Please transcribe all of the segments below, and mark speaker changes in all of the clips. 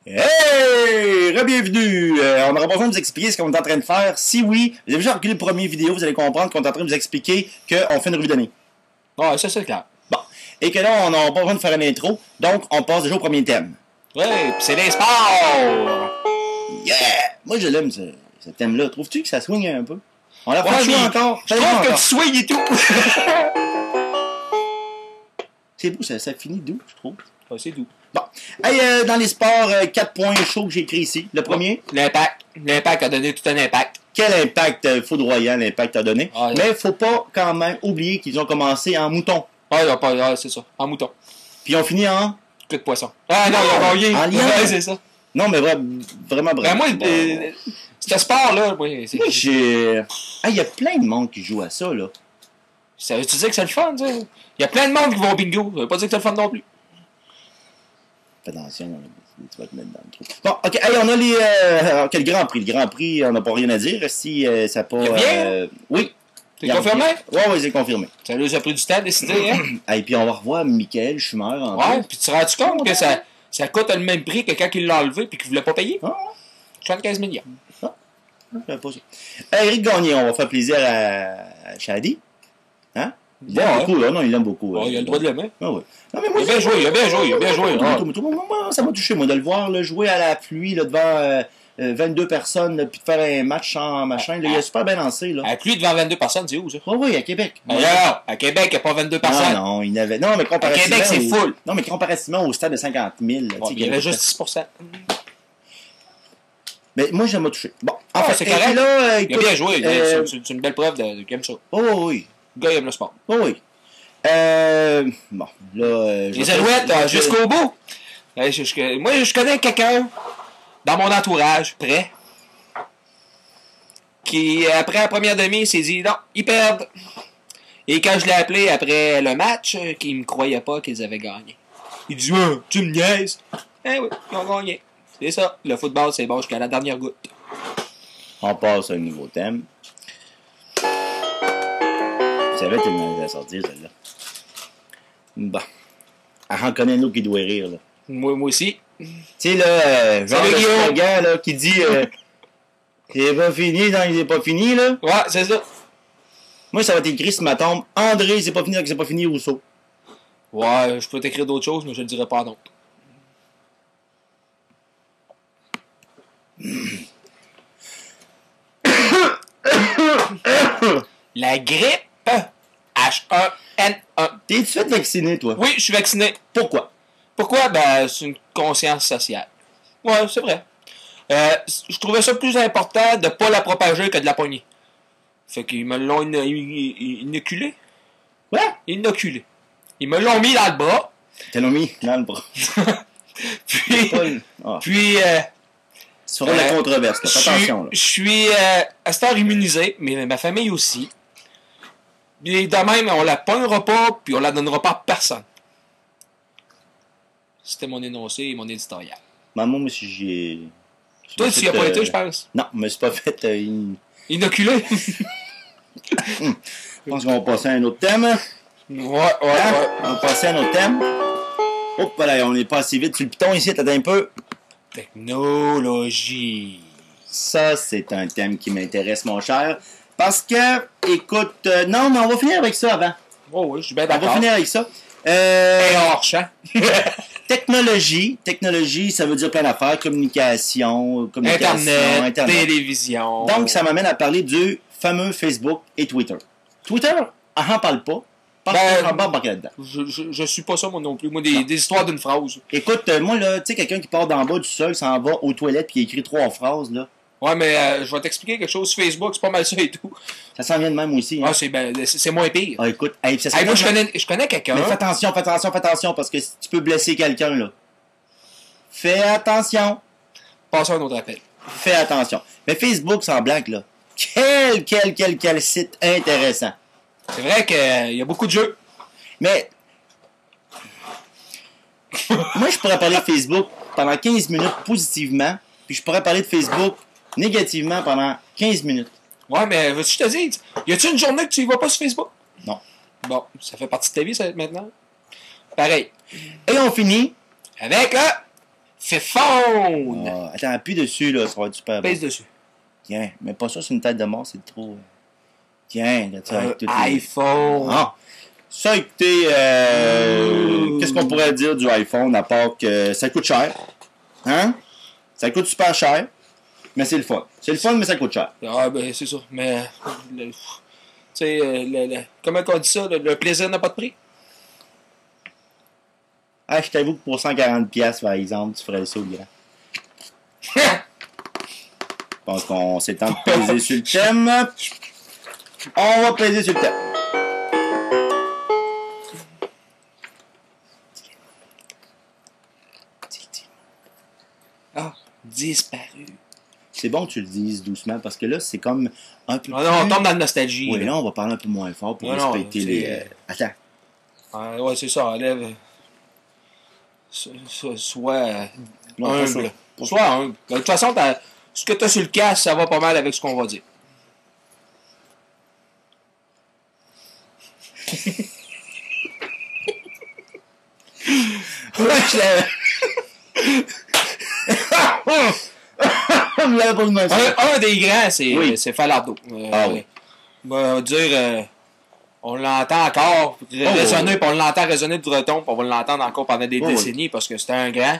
Speaker 1: Hey! Bienvenue! On aura besoin de vous expliquer ce qu'on est en train de faire. Si oui, vous avez déjà regardé le premier vidéo, vous allez comprendre qu'on est en train de vous expliquer qu'on fait une revue d'année.
Speaker 2: Ouais, ça c'est clair.
Speaker 1: Bon. Et que là, on n'a pas besoin de faire une intro, donc on passe déjà au premier thème.
Speaker 2: Ouais, pis c'est les sports!
Speaker 1: Yeah! Moi, je l'aime, ce thème-là. Trouves-tu que ça swing un peu? On l'a
Speaker 2: Ouais,
Speaker 1: pas joué
Speaker 2: mais
Speaker 1: encore.
Speaker 2: Je trouve que tu swing et tout!
Speaker 1: C'est beau, ça finit doux, je trouve.
Speaker 2: Ouais, c'est doux.
Speaker 1: Bon. Hey, dans les sports, 4 points chauds que j'ai écrits ici. Le premier.
Speaker 2: L'impact. L'impact a donné tout un impact.
Speaker 1: Quel impact foudroyant l'impact a donné.
Speaker 2: Ah,
Speaker 1: mais faut pas quand même oublier qu'ils ont commencé en mouton.
Speaker 2: Ah, c'est ça. En mouton.
Speaker 1: Puis ils ont fini en...
Speaker 2: Queue de poisson. Ah non, ils ont gagné.
Speaker 1: En lion.
Speaker 2: Ouais, c'est ça.
Speaker 1: Non, mais vraiment bref.
Speaker 2: Ben moi,
Speaker 1: Bon.
Speaker 2: ce sport-là, oui, c'est...
Speaker 1: Moi, j'ai... Ah, il y a plein de monde qui joue à ça, là.
Speaker 2: Ça veut dire que c'est le fun, tu sais? Il y a plein de monde qui vont au bingo. Ça veut pas dire que c'est le fun non plus.
Speaker 1: Fais attention, là, tu vas te mettre dans le trou. Bon, OK, hey, on a les... OK, le Grand Prix. Le Grand Prix, on n'a pas rien à dire. Si ça n'a pas...
Speaker 2: Il revient?
Speaker 1: Oui.
Speaker 2: C'est confirmé?
Speaker 1: Oui, c'est confirmé.
Speaker 2: Ça lui a pris du temps à décider, hein?
Speaker 1: Et puis on va revoir Michael Schumer en
Speaker 2: Ouais, puis tu te rends-tu compte que ça coûte le même prix que quand il l'a enlevé puis qu'il voulait pas payer?
Speaker 1: Ah,
Speaker 2: 75 millions.
Speaker 1: je pas ça. Éric Gagné, on va faire plaisir à Shadi. Hein? Il l'aime
Speaker 2: Ouais.
Speaker 1: beaucoup, là. Non, il l'aime beaucoup.
Speaker 2: Ouais, il a le droit de l'aimer.
Speaker 1: Ah, ouais. Non, mais moi,
Speaker 2: Il a bien joué, il a bien joué, il a bien joué.
Speaker 1: Moi, ça m'a touché, moi, de le voir là, jouer à la pluie là, devant 22 personnes, là, puis de faire un match sans machin. Là, il a super bien lancé. Là.
Speaker 2: Avec lui, devant 22 personnes, c'est où, ça?
Speaker 1: Oui, oui, à Québec.
Speaker 2: Alors, à Québec, il n'y a pas 22 personnes.
Speaker 1: Non, il n'avait. Non, mais comparativement.
Speaker 2: À Québec, c'est full.
Speaker 1: Non, mais comparativement au stade de 50 000. Là,
Speaker 2: Il y avait juste 10%.
Speaker 1: Mais moi, ça m'a touché. Bon, en fait,
Speaker 2: c'est correct.
Speaker 1: Là,
Speaker 2: Il a bien joué. C'est une belle preuve qu'il aime ça.
Speaker 1: Oh, oui.
Speaker 2: Le gars, il aime le sport.
Speaker 1: Oh, oui. Bon, là.
Speaker 2: Les Alouettes, jusqu'au bout. Moi, je connais quelqu'un dans mon entourage, près, qui, après la première demi, s'est dit non, ils perdent. Et quand je l'ai appelé après le match, qu'il ne me croyait pas qu'ils avaient gagné. Il dit tu me niaises. Eh oui, ils ont gagné. C'est ça. Le football, c'est bon jusqu'à la dernière goutte.
Speaker 1: On passe à un nouveau thème. Je savais tellement de la sortir, celle-là. Bon. Elle en connaît un autre qui doit rire, là.
Speaker 2: Moi aussi.
Speaker 1: Tu sais, là, genre
Speaker 2: Salut,
Speaker 1: le
Speaker 2: Guillaume.
Speaker 1: slogan, là, qui dit c'est pas fini tant qu'il n'est pas fini, là.
Speaker 2: Ouais, c'est ça.
Speaker 1: Moi, ça va être écrit sur ma tombe. André, c'est pas fini tant que c'est pas fini, Rousseau.
Speaker 2: Ouais, je peux t'écrire d'autres choses, mais je ne dirai pas non. La grippe H1N1.
Speaker 1: T'es-tu fait vacciner, toi?
Speaker 2: Oui, je suis vacciné.
Speaker 1: Pourquoi?
Speaker 2: Pourquoi? Ben, c'est une conscience sociale. Ouais, c'est vrai. Je trouvais ça plus important de pas la propager que de la pogner. Fait qu'ils me l'ont inoculé.
Speaker 1: Ouais?
Speaker 2: Inoculé. Ils me l'ont mis dans le bras.
Speaker 1: T'as l'as mis dans le bras.
Speaker 2: Puis,
Speaker 1: Ah.
Speaker 2: puis
Speaker 1: C'est sur la controverse, là. Fais attention, là.
Speaker 2: je suis à cette heure immunisé, mais ma famille aussi. Et de même, on la pognera pas, puis on la donnera pas à personne. C'était mon énoncé et mon éditorial.
Speaker 1: Maman, moi, si j'ai...
Speaker 2: Toi, tu y as pas été, je pense.
Speaker 1: Non, je me suis pas fait
Speaker 2: Inoculé?
Speaker 1: Je pense qu'on va passer à un autre thème.
Speaker 2: Ouais.
Speaker 1: On va passer à un autre thème. Hop, voilà, on est pas assez vite sur le piton ici, t'attends un peu.
Speaker 2: Technologie.
Speaker 1: Ça, c'est un thème qui m'intéresse, mon cher. Parce que, écoute, non, mais on va finir avec ça avant.
Speaker 2: Oh oui, je suis bien
Speaker 1: On va
Speaker 2: d'accord.
Speaker 1: finir avec ça.
Speaker 2: Et hors champ.
Speaker 1: Technologie, ça veut dire plein d'affaires. Communication,
Speaker 2: Internet, télévision.
Speaker 1: Donc, ça m'amène à parler du fameux Facebook et Twitter. Twitter, on n'en parle pas. Parce qu'on rembarque là-dedans.
Speaker 2: Je suis pas ça, moi non plus. Moi, des histoires d'une phrase.
Speaker 1: Écoute, moi, là, tu sais, quelqu'un qui part d'en bas du sol, s'en va aux toilettes puis qui écrit 3 phrases, là.
Speaker 2: Ouais, mais je vais t'expliquer quelque chose. Facebook, c'est pas mal ça et tout.
Speaker 1: Ça s'en vient de même aussi. Hein?
Speaker 2: Ah, c'est moins pire.
Speaker 1: Ah, écoute, hey, ça
Speaker 2: Hey, moi, je connais quelqu'un.
Speaker 1: Mais fais attention, parce que tu peux blesser quelqu'un, là. Fais attention.
Speaker 2: Passons à un autre appel.
Speaker 1: Fais attention. Mais Facebook, sans blague, là. Quel site intéressant.
Speaker 2: C'est vrai qu'il y a beaucoup de jeux.
Speaker 1: Mais, moi, je pourrais parler de Facebook pendant 15 minutes positivement, puis je pourrais parler de Facebook négativement pendant 15 minutes.
Speaker 2: Ouais, mais veux-tu que je te dise, y a-tu une journée que tu y vas pas sur Facebook?
Speaker 1: Non.
Speaker 2: Bon, ça fait partie de ta vie, ça, maintenant. Pareil.
Speaker 1: Et on finit
Speaker 2: Avec le Fait fondre!
Speaker 1: Ah, attends, appuie dessus, là, ça va être super bon.
Speaker 2: Pèse dessus.
Speaker 1: Tiens, mais pas ça, c'est une tête de mort, c'est trop... Tiens, là, tu sais, avec toutes les-
Speaker 2: iPhone!
Speaker 1: Ah! Ça, écoutez, qu'est-ce qu'on pourrait dire du iPhone, à part que ça coûte cher. Hein? Ça coûte super cher, mais c'est le fun. C'est le fun, mais ça coûte cher.
Speaker 2: Ah, ben, c'est ça. Mais, tu sais, comment on dit ça? Le plaisir n'a pas de prix?
Speaker 1: Ah, je t'avoue que pour 140$, par exemple, tu ferais ça au grand. Je pense qu'on s'étend de peser sur le thème. On va peser sur le thème.
Speaker 2: Ah, disparu.
Speaker 1: C'est bon que tu le dises doucement, parce que là, c'est comme un peu
Speaker 2: Ah non, on tombe dans la nostalgie.
Speaker 1: Oui,
Speaker 2: là.
Speaker 1: là, on va parler un peu moins fort pour
Speaker 2: Non,
Speaker 1: respecter
Speaker 2: c'est-
Speaker 1: les... Attends.
Speaker 2: Ah, ouais, c'est ça, enlève. Soit
Speaker 1: Non, pas
Speaker 2: humble.
Speaker 1: ça.
Speaker 2: Soit humble. De toute façon, ce que tu as sur le casque, ça va pas mal avec ce qu'on va dire.
Speaker 1: On l'avait pas demandé.
Speaker 2: Un des grands, c'est
Speaker 1: Oui.
Speaker 2: Falardeau.
Speaker 1: Ah oui.
Speaker 2: On va dire, on l'entend encore résonner, puis on l'entend résonner du retombe, puis on va l'entendre encore pendant des
Speaker 1: Oui,
Speaker 2: décennies, parce que c'était un grand.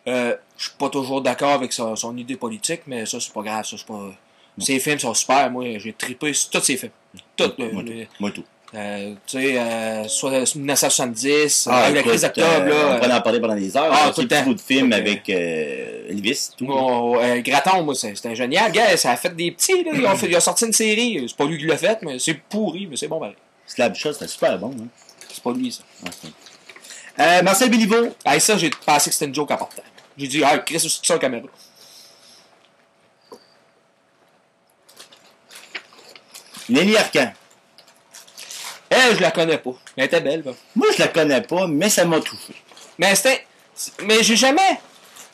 Speaker 2: Je suis pas toujours d'accord avec son idée politique, mais ça, c'est pas grave. Ça, c'est pas... Ses films sont super. Moi, j'ai trippé sur tous ses films. Tout.
Speaker 1: Moi tout.
Speaker 2: Tu sais, soit 1970, la
Speaker 1: écoute,
Speaker 2: crise d'octobre,
Speaker 1: on pourrait
Speaker 2: là.
Speaker 1: en parler pendant des heures.
Speaker 2: Ah,
Speaker 1: Là,
Speaker 2: tout
Speaker 1: ces
Speaker 2: le
Speaker 1: petits
Speaker 2: temps.
Speaker 1: bouts de films
Speaker 2: Ok.
Speaker 1: avec Elvis, tout.
Speaker 2: Graton, moi, c'était génial. Gars, ça a fait des petits, là. Ils ont sorti une série. C'est pas lui qui l'a fait, mais c'est pourri, mais c'est bon, pareil.
Speaker 1: Slab Shot, c'était super bon. Hein?
Speaker 2: C'est pas lui, ça.
Speaker 1: Marcel Béliveau.
Speaker 2: Hey, ça, j'ai pensé que c'était une joke en partant. J'ai dit, ah, Chris, c'est ça la caméra.
Speaker 1: Nelly Arcan.
Speaker 2: Elle, je la connais pas. Elle était belle, va.
Speaker 1: Moi, je la connais pas, mais ça m'a touché.
Speaker 2: Mais c'était. Mais j'ai jamais.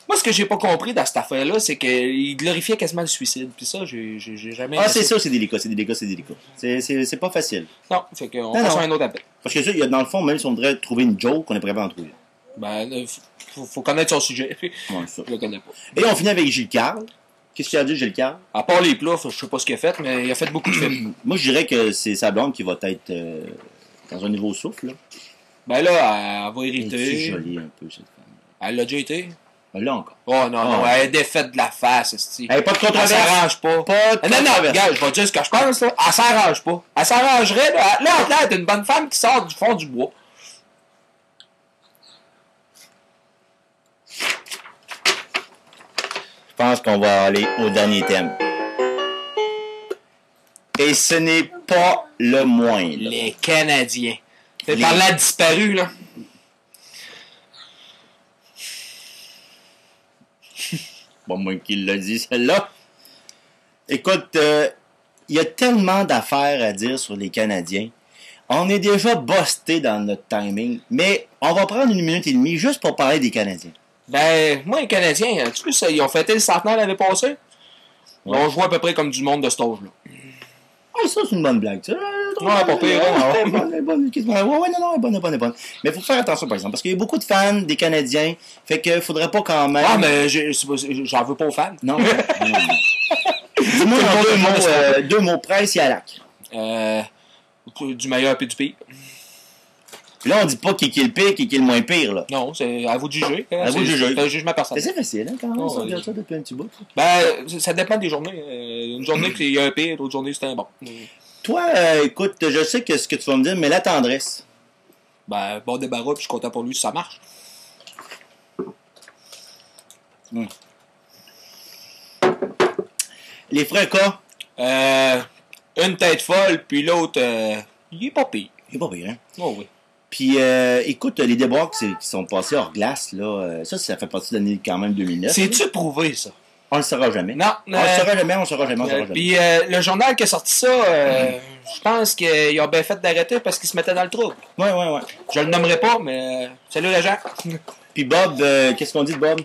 Speaker 2: Moi, ce que j'ai pas compris dans cette affaire-là, c'est qu'il glorifiait quasiment le suicide. Puis ça, j'ai jamais.
Speaker 1: Ah, c'est ça, c'est délicat. C'est pas facile.
Speaker 2: Non, fait qu'on
Speaker 1: Non,
Speaker 2: passe
Speaker 1: non.
Speaker 2: à un autre appel.
Speaker 1: Parce que ça, il y a, dans le fond, même si on voudrait trouver une joke, on est prêt à en trouver.
Speaker 2: Ben, faut connaître son sujet.
Speaker 1: Ouais, ça.
Speaker 2: Je le connais pas.
Speaker 1: Et on finit avec Gilles Carle. Qu'est-ce qu'il a dit, Gilles Carle?
Speaker 2: À part les plats, je sais pas ce qu'il a fait, mais il a fait beaucoup de films.
Speaker 1: Moi, je dirais que c'est sa blonde qui va être dans un nouveau souffle. Là.
Speaker 2: Ben là, elle va
Speaker 1: Elle est
Speaker 2: hériter.
Speaker 1: jolie un peu, cette femme.
Speaker 2: Elle l'a déjà été.
Speaker 1: Ben, là encore.
Speaker 2: Oh non, non,
Speaker 1: Oh.
Speaker 2: elle est défaite de la face, esti.
Speaker 1: Hey, pas de
Speaker 2: Elle
Speaker 1: controverse.
Speaker 2: s'arrange pas.
Speaker 1: Pas de
Speaker 2: Non, non,
Speaker 1: controverse.
Speaker 2: regarde, je vais te dire ce que je pense, là. Elle s'arrange pas. Elle s'arrangerait, là. Là, elle est une bonne femme qui sort du fond du bois.
Speaker 1: Je pense qu'on va aller au dernier thème. Et ce n'est pas le moindre.
Speaker 2: Les Canadiens. Fait
Speaker 1: Les-
Speaker 2: par là disparu, là.
Speaker 1: Pas moi qui l'a dit, celle-là. Écoute, il y a tellement d'affaires à dire sur les Canadiens. On est déjà busté dans notre timing, mais on va prendre 1 minute et demie juste pour parler des Canadiens.
Speaker 2: Ben, moi, les Canadiens, tu sais, ils ont fêté le centenaire l'année passée.
Speaker 1: Ouais.
Speaker 2: On joue à peu près comme du monde de cet âge-là.
Speaker 1: Ah, ça, c'est une bonne blague, ça.
Speaker 2: Ouais, pas pire, hein,
Speaker 1: Ouais, bonne, bonne, ouais, bonne. Mais il faut faire attention, par exemple, parce qu'il y a beaucoup de fans des Canadiens, fait qu'il faudrait pas quand même...
Speaker 2: Ah, mais j'en veux pas aux fans.
Speaker 1: Non, non, non. Dis-moi en 2 mots, presse et à lac.
Speaker 2: Du meilleur puis du pire.
Speaker 1: Là, on dit pas qui est le pire, qui est le moins pire, là.
Speaker 2: Non, c'est à vous de juger. Hein,
Speaker 1: À vous de juger.
Speaker 2: C'est un jugement personnel.
Speaker 1: C'est facile, hein, quand même,
Speaker 2: Oh,
Speaker 1: ça,
Speaker 2: oui.
Speaker 1: regarde ça depuis un petit bout.
Speaker 2: Ben, ça dépend des journées. Une journée, il y a un pire, l'autre journée, c'est un bon.
Speaker 1: Toi, écoute, je sais que ce que tu vas me dire, mais la tendresse.
Speaker 2: Ben, bon débarras, puis je suis content pour lui si ça marche.
Speaker 1: Les frères K,
Speaker 2: Une tête folle, puis l'autre, il est pas pire.
Speaker 1: c'est pas pire, hein.
Speaker 2: Oh oui.
Speaker 1: Puis, écoute, les déboires qui sont passés hors glace, là, ça fait partie de l'année quand même 2009.
Speaker 2: C'est-tu prouvé, ça?
Speaker 1: On le saura jamais.
Speaker 2: Non.
Speaker 1: On le saura jamais, on le saura jamais.
Speaker 2: Puis le journal qui a sorti ça, je pense qu'ils ont bien fait d'arrêter parce qu'ils se mettaient dans le trouble.
Speaker 1: Ouais.
Speaker 2: Je le nommerai pas, mais salut les gens.
Speaker 1: Puis Bob, qu'est-ce qu'on dit de Bob?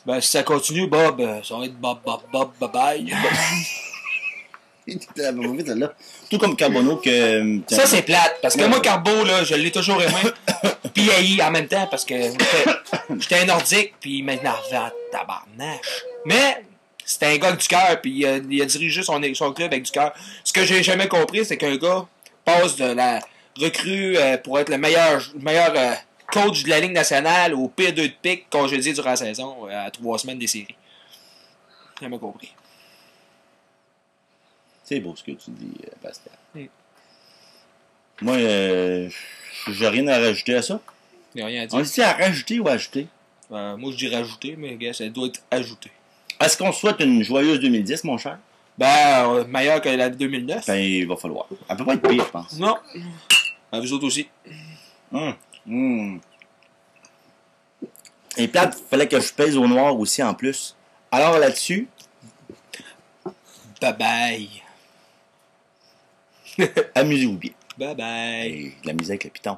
Speaker 2: Ben, si ça continue, Bob, ça va être Bob, bye bye.
Speaker 1: Là. Tout comme Carbonneau que...
Speaker 2: Ça, c'est plate, parce que moi, Carbo, là, je l'ai toujours aimé. Puis haï en même temps, parce que J'étais un nordique, puis il m'énervait en tabarnache. Mais c'était un gars du cœur, puis il a dirigé son club avec du cœur. Ce que j'ai jamais compris, c'est qu'un gars passe de la recrue pour être le meilleur coach de la Ligue nationale au pire 2 de pique congédié durant la saison à 3 semaines des séries. J'ai jamais compris.
Speaker 1: C'est beau ce que tu dis, Pascal.
Speaker 2: Mm.
Speaker 1: Moi, j'ai rien à rajouter à ça.
Speaker 2: Il n'y a rien à
Speaker 1: On
Speaker 2: dire.
Speaker 1: dit à rajouter ou à ajouter?
Speaker 2: Moi, je dis rajouter, mais gars, ça doit être ajouté.
Speaker 1: Est-ce qu'on souhaite une joyeuse 2010, mon cher?
Speaker 2: Meilleur que la 2009.
Speaker 1: Ben, il va falloir. Elle peut pas être pire, je pense.
Speaker 2: Non. Vous autres aussi.
Speaker 1: Et plate, il fallait que je pèse au noir aussi en plus. Alors là-dessus,
Speaker 2: Bye bye.
Speaker 1: amusez-vous bien.
Speaker 2: Bye bye.
Speaker 1: Et de la musique avec le piton.